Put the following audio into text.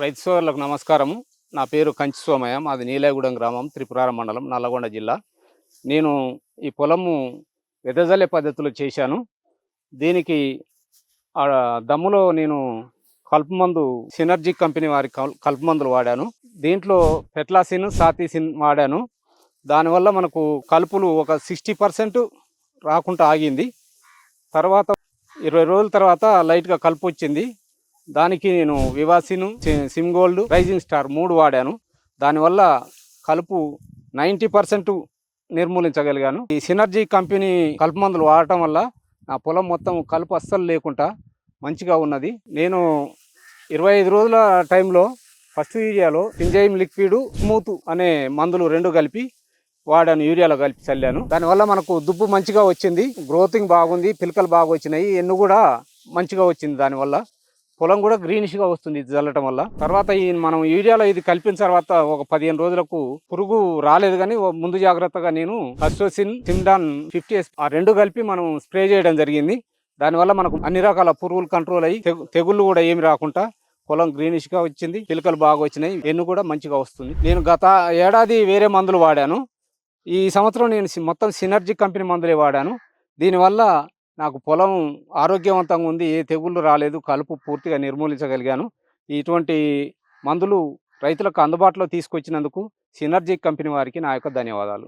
రైతు సోదరులకు నమస్కారము. నా పేరు కంచి సోమయ్య. మాది నీలాయగూడెం గ్రామం, త్రిపురారం మండలం, నల్లగొండ జిల్లా. నేను ఈ పొలము వెదజల్లే పద్ధతిలో చేశాను. దీనికి దమ్ములో నేను కలుపు మందు సినర్జీ కంపెనీ వారి కలుపు మందులు వాడాను. దీంట్లో ఫెట్లాసిన్, సాతీసిన్ వాడాను. దానివల్ల మనకు కలుపులు ఒక 60% రాకుండా ఆగింది. తర్వాత 20 రోజుల తర్వాత లైట్గా కలుపు వచ్చింది. దానికి నేను వివాసిను, సిమ్గోల్డ్, రైజింగ్ స్టార్ 3 వాడాను. దానివల్ల కలుపు 90% నిర్మూలించగలిగాను. ఈ సినర్జీ కంపెనీ కలుపు మందులు వాడటం వల్ల నా పొలం మొత్తం కలుపు అస్సలు లేకుండా మంచిగా ఉన్నది. నేను 25 రోజుల టైంలో ఫస్ట్ యూరియాలో సింజైమ్ లిక్విడ్, స్మూత్ అనే మందులు 2 కలిపి వాడాను. యూరియాలో కలిపి చల్లాను. దానివల్ల మనకు దుబ్బు మంచిగా వచ్చింది, గ్రోతింగ్ బాగుంది, పిలకలు బాగా వచ్చినాయి, ఎన్ను కూడా మంచిగా వచ్చింది. దానివల్ల పొలం కూడా గ్రీనిష్గా వస్తుంది ఇది చల్లటం వల్ల. తర్వాత మనం యూరియాలో ఇది కలిపిన తర్వాత ఒక 15 రోజులకు పురుగు రాలేదు, కానీ ముందు జాగ్రత్తగా నేను అస్ట్రోసిన్, సిమ్డాన్ 50 ఆ 2 కలిపి మనం స్ప్రే చేయడం జరిగింది. దానివల్ల మనకు అన్ని రకాల పురుగులు కంట్రోల్ అయ్యి తెగుళ్ళు కూడా ఏమి రాకుండా పొలం గ్రీనిష్గా వచ్చింది, పిలకలు బాగా వచ్చినాయి, ఎన్ను కూడా మంచిగా వస్తుంది. నేను గత ఏడాది వేరే మందులు వాడాను. ఈ సంవత్సరం నేను మొత్తం సినర్జీ కంపెనీ మందులే వాడాను. దీనివల్ల నాకు పొలం ఆరోగ్యవంతంగా ఉంది, ఏ తెగుళ్ళు రాలేదు, కలుపు పూర్తిగా నిర్మూలించగలిగాను. ఇటువంటి మందులు రైతులకు అందుబాటులో తీసుకొచ్చినందుకు సినర్జీ కంపెనీ వారికి నా యొక్క ధన్యవాదాలు.